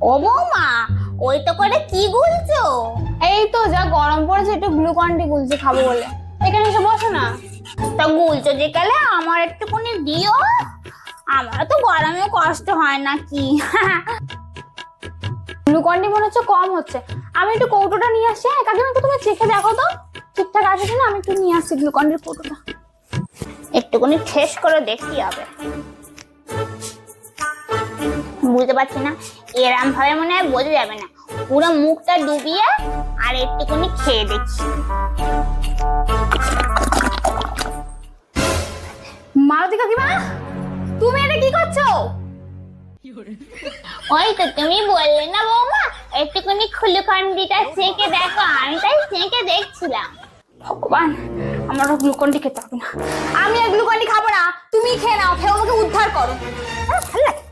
ও বৌমা, ওই তো করে কি গুলছো? এই তো যা গরম পড়েছে, একটু গ্লুকন ডি গুলছি খাবো বলে। এখানে এসে বসো না। তা গুলছো যে গেলে আমার একটুখানি দিও, আমারও তো গরমেও কষ্ট হয় নাকি। গ্লুকন ডি মনে হচ্ছে কম হচ্ছে। আমি একটু কৌটোটা নিয়ে আসছি। হ্যাঁ কাকিমা, একটু তুমি চেখে দেখো তো ঠিকঠাক আছে কিনা। আমি একটু নিয়ে আসছি গ্লুকন ডির কৌটোটা। একটুখানি ঠেস করে দেখতে হবে। বুঝতে পারছি না, এরম ভাবে মনে হয় বোঝা যাবে না। পুরো মুখটা ডুবিয়ে আর একটুখানি খেয়ে দেখি। মালতী কাকিমা, তুমি এটা কি করছো? ওই তো তুমি বললে না বৌমা, একটুখানি গ্লুকন্ডিটা চেখে দেখো, আমি তাই চেখে দেখছিলাম। ভগবান, আমারও গ্লুকন ডি খেতে হবে না। আমি আর গ্লুকন ডি খাবো না, তুমি খেয়ে নাও, খেয়ে আমাকে উদ্ধার করো। ভালো লাগে।